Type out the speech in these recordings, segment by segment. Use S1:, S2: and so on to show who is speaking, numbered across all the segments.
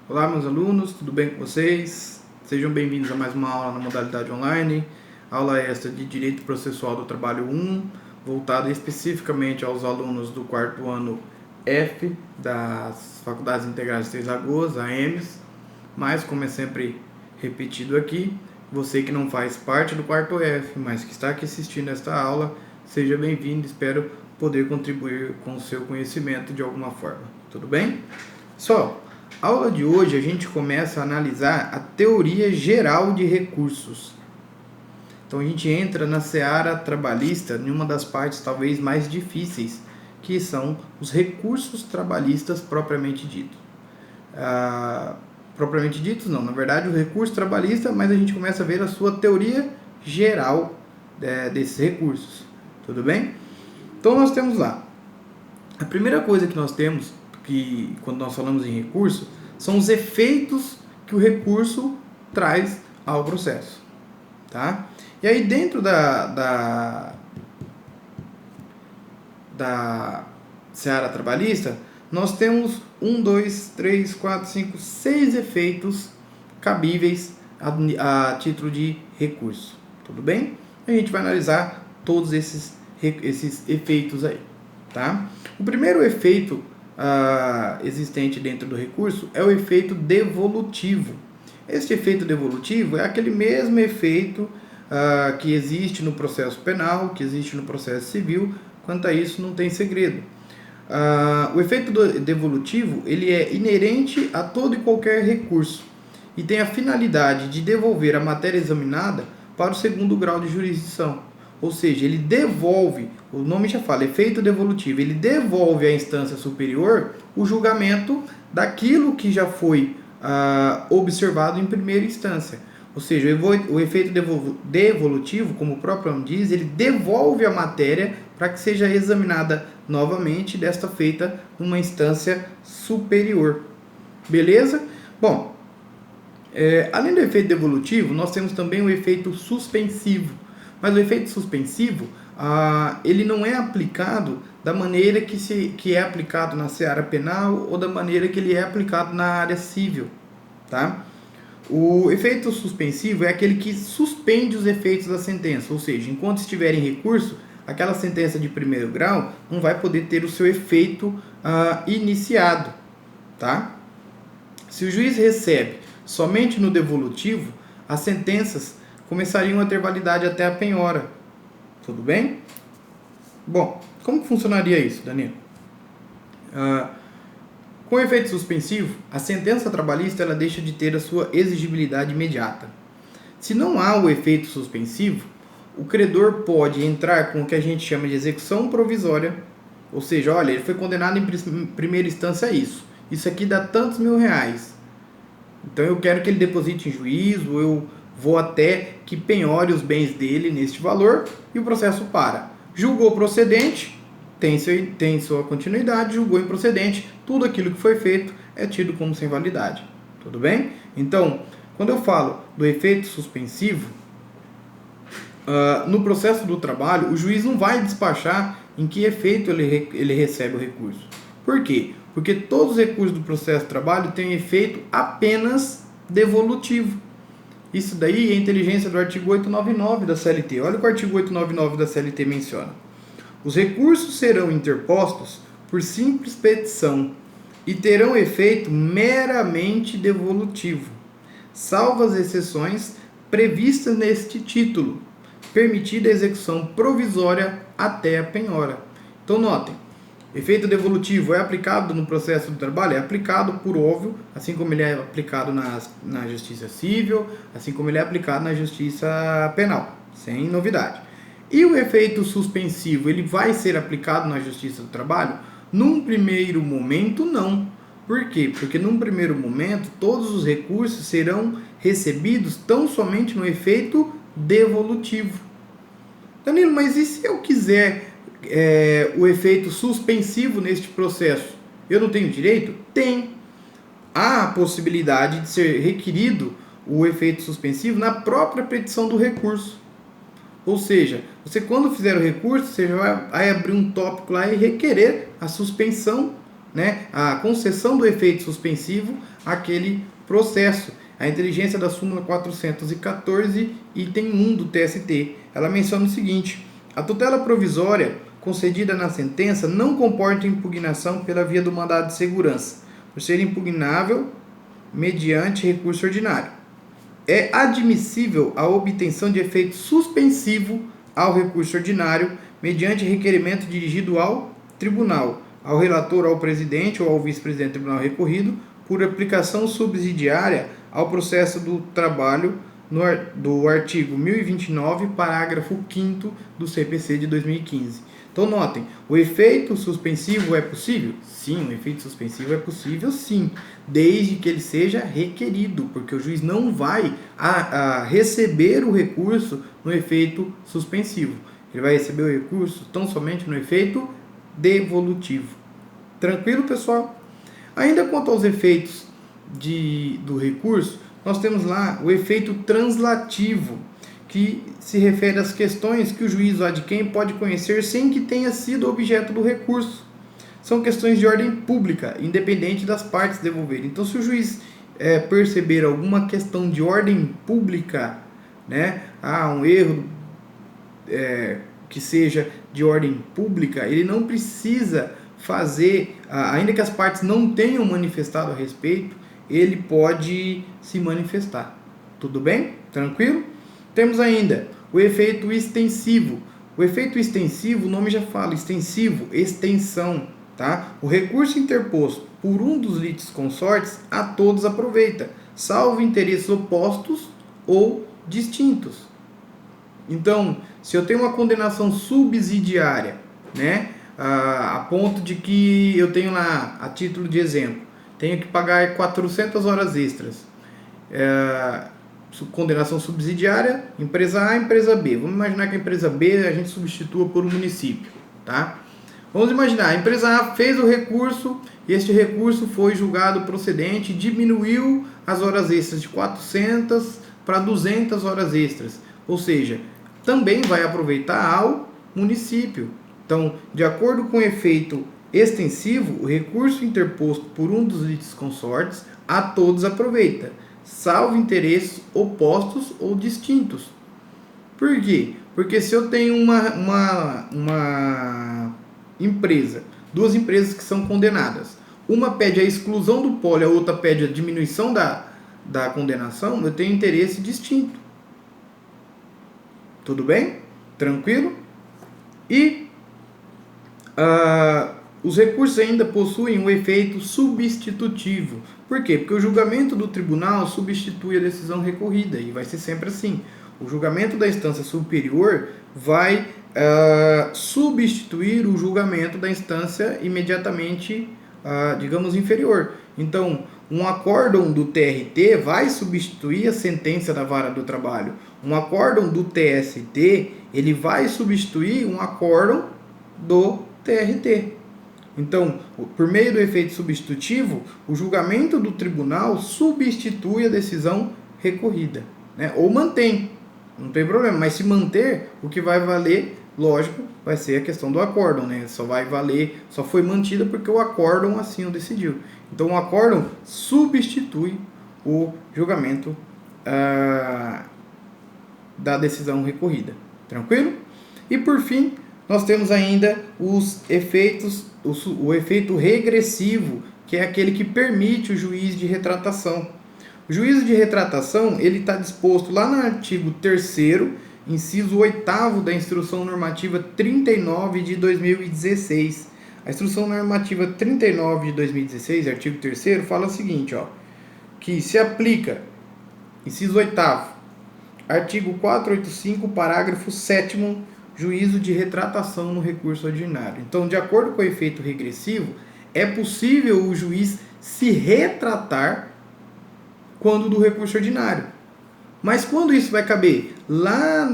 S1: Olá, meus alunos, tudo bem com vocês? Sejam bem-vindos a mais uma aula na modalidade online, aula extra de Direito Processual do Trabalho 1, voltada especificamente aos alunos do quarto ano F das Faculdades Integrais de Três Lagoas, AMs, mas como é sempre repetido aqui, você que não faz parte do quarto F, mas que está aqui assistindo esta aula, seja bem-vindo, espero poder contribuir com o seu conhecimento de alguma forma, tudo bem? Só, a aula de hoje a gente começa a analisar a teoria geral de recursos. Então a gente entra na seara trabalhista em uma das partes talvez mais difíceis, que são os recursos trabalhistas propriamente ditos. Propriamente ditos não, na verdade o recurso trabalhista, mas a gente começa a ver a sua teoria geral desses recursos, tudo bem? Então nós temos lá, a primeira coisa que nós temos, que quando nós falamos em recurso, são os efeitos que o recurso traz ao processo, tá? E aí dentro da seara trabalhista, nós temos 1, 2, 3, 4, 5, 6 efeitos cabíveis a título de recurso, tudo bem? A gente vai analisar todos esses efeitos aí, tá? O primeiro efeito existente dentro do recurso é o efeito devolutivo. Este efeito devolutivo é aquele mesmo efeito que existe no processo penal, que existe no processo civil. Quanto a isso, não tem segredo. O efeito devolutivo ele é inerente a todo e qualquer recurso e tem a finalidade de devolver a matéria examinada para o segundo grau de jurisdição. Ou seja, ele devolve, o nome já fala, efeito devolutivo, ele devolve à instância superior o julgamento daquilo que já foi observado em primeira instância. Ou seja, o efeito devolutivo, como o próprio nome diz, ele devolve a matéria para que seja examinada novamente, desta feita numa instância superior. Beleza? Bom, além do efeito devolutivo, nós temos também o efeito suspensivo. Mas o efeito suspensivo, ele não é aplicado da maneira que é aplicado na seara penal ou da maneira que ele é aplicado na área civil, tá? O efeito suspensivo é aquele que suspende os efeitos da sentença, ou seja, enquanto estiver em recurso, aquela sentença de primeiro grau não vai poder ter o seu efeito iniciado, tá? Se o juiz recebe somente no devolutivo, as sentenças começariam a ter validade até a penhora. Tudo bem? Bom, como que funcionaria isso, Danilo? Com efeito suspensivo, a sentença trabalhista ela deixa de ter a sua exigibilidade imediata. Se não há o efeito suspensivo, o credor pode entrar com o que a gente chama de execução provisória, ou seja, olha, ele foi condenado em primeira instância a isso. Isso aqui dá tantos mil reais. Então eu quero que ele deposite em juízo, eu vou até que penhore os bens dele neste valor e o processo para. Julgou procedente, tem sua continuidade, julgou improcedente, tudo aquilo que foi feito é tido como sem validade. Tudo bem? Então, quando eu falo do efeito suspensivo, no processo do trabalho, o juiz não vai despachar em que efeito ele recebe o recurso. Por quê? Porque todos os recursos do processo do trabalho têm efeito apenas devolutivo. Isso daí é a inteligência do artigo 899 da CLT. Olha o que o artigo 899 da CLT menciona. Os recursos serão interpostos por simples petição e terão efeito meramente devolutivo, salvo as exceções previstas neste título, permitida a execução provisória até a penhora. Então notem, efeito devolutivo é aplicado no processo do trabalho? É aplicado por óbvio, assim como ele é aplicado na justiça civil, assim como ele é aplicado na justiça penal, sem novidade. E o efeito suspensivo, ele vai ser aplicado na justiça do trabalho? Num primeiro momento, não. Por quê? Porque num primeiro momento, todos os recursos serão recebidos tão somente no efeito devolutivo. Danilo, mas e se eu quiser o efeito suspensivo neste processo? Eu não tenho direito? Tem. Há a possibilidade de ser requerido o efeito suspensivo na própria petição do recurso. Ou seja, você quando fizer o recurso, você vai abrir um tópico lá e requerer a suspensão né, a concessão do efeito suspensivo àquele processo. A inteligência da súmula 414, item 1 do TST, ela menciona o seguinte: a tutela provisória concedida na sentença não comporta impugnação pela via do mandado de segurança, por ser impugnável mediante recurso ordinário. É admissível a obtenção de efeito suspensivo ao recurso ordinário mediante requerimento dirigido ao tribunal, ao relator, ao presidente ou ao vice-presidente do tribunal recorrido, por aplicação subsidiária ao processo do trabalho do artigo 1029, parágrafo 5º do CPC de 2015. Então, notem, o efeito suspensivo é possível? Sim, o efeito suspensivo é possível, sim, desde que ele seja requerido, porque o juiz não vai receber o recurso no efeito suspensivo. Ele vai receber o recurso tão somente no efeito devolutivo. Tranquilo, pessoal? Ainda quanto aos efeitos do recurso, nós temos lá o efeito translativo, que se refere às questões que o juiz ou adquém pode conhecer sem que tenha sido objeto do recurso. São questões de ordem pública, independente das partes devolverem. Então, se o juiz perceber alguma questão de ordem pública, né, um erro que seja de ordem pública, ele não precisa fazer, ainda que as partes não tenham manifestado a respeito, ele pode se manifestar. Tudo bem? Tranquilo? Temos ainda o efeito extensivo. O efeito extensivo, o nome já fala, extensivo, extensão, tá? O recurso interposto por um dos litisconsortes a todos aproveita, salvo interesses opostos ou distintos. Então, se eu tenho uma condenação subsidiária, né, a ponto de que eu tenho lá, a título de exemplo, tenho que pagar 400 horas extras, condenação subsidiária, empresa A, empresa B. Vamos imaginar que a empresa B a gente substitua por um município, tá? Vamos imaginar, a empresa A fez o recurso e este recurso foi julgado procedente e diminuiu as horas extras de 400 para 200 horas extras. Ou seja, também vai aproveitar ao município. Então, de acordo com o efeito extensivo, o recurso interposto por um dos litisconsortes a todos aproveita, salvo interesses opostos ou distintos. Por quê? Porque se eu tenho uma empresa, duas empresas que são condenadas, uma pede a exclusão do polo e a outra pede a diminuição da condenação, eu tenho interesse distinto. Tudo bem? Tranquilo? E os recursos ainda possuem um efeito substitutivo. Por quê? Porque o julgamento do tribunal substitui a decisão recorrida, e vai ser sempre assim. O julgamento da instância superior vai substituir o julgamento da instância imediatamente, digamos, inferior. Então, um acórdão do TRT vai substituir a sentença da vara do trabalho. Um acórdão do TST, ele vai substituir um acórdão do TRT. Então, por meio do efeito substitutivo, o julgamento do tribunal substitui a decisão recorrida, né? Ou mantém, não tem problema, mas se manter, o que vai valer, lógico, vai ser a questão do acórdão, né? Só vai valer, só foi mantida porque o acórdão assim o decidiu. Então, o acórdão substitui o julgamento da decisão recorrida. Tranquilo? E por fim, nós temos ainda os efeitos, o efeito regressivo, que é aquele que permite o juiz de retratação. O juízo de retratação, ele está disposto lá no artigo 3º, inciso 8º da Instrução Normativa 39 de 2016. A Instrução Normativa 39 de 2016, artigo 3º, fala o seguinte, que se aplica, inciso 8º, artigo 485, parágrafo 7º, juízo de retratação no recurso ordinário. Então, de acordo com o efeito regressivo, é possível o juiz se retratar quando do recurso ordinário. Mas quando isso vai caber? Lá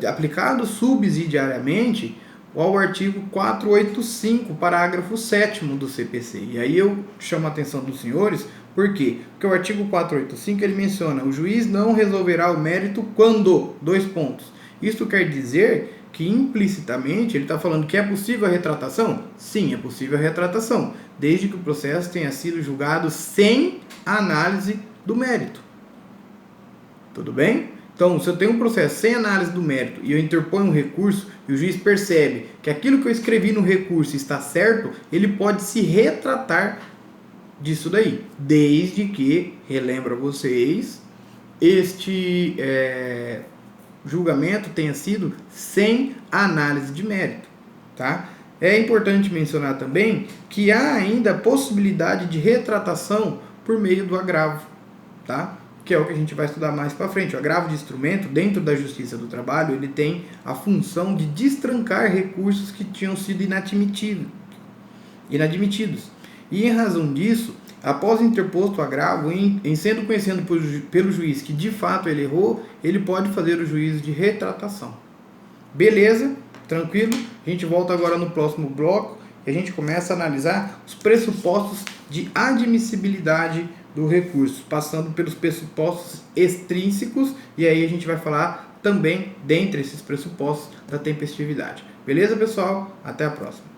S1: aplicado subsidiariamente ao artigo 485, parágrafo 7º do CPC. E aí eu chamo a atenção dos senhores, por quê? Porque o artigo 485 ele menciona: o juiz não resolverá o mérito quando, 2 pontos. Isso quer dizer que implicitamente ele está falando que é possível a retratação? Sim, é possível a retratação, desde que o processo tenha sido julgado sem análise do mérito. Tudo bem? Então, se eu tenho um processo sem análise do mérito e eu interponho um recurso e o juiz percebe que aquilo que eu escrevi no recurso está certo, ele pode se retratar disso daí, desde que, relembro a vocês, este julgamento tenha sido sem análise de mérito, tá? É importante mencionar também que há ainda a possibilidade de retratação por meio do agravo, tá? Que é o que a gente vai estudar mais para frente. O agravo de instrumento, dentro da Justiça do Trabalho, ele tem a função de destrancar recursos que tinham sido inadmitidos. E em razão disso, após interposto o agravo, em sendo conhecido pelo juiz que de fato ele errou, ele pode fazer o juízo de retratação. Beleza? Tranquilo? A gente volta agora no próximo bloco e a gente começa a analisar os pressupostos de admissibilidade do recurso, passando pelos pressupostos extrínsecos, e aí a gente vai falar também, dentre esses pressupostos, da tempestividade. Beleza, pessoal? Até a próxima.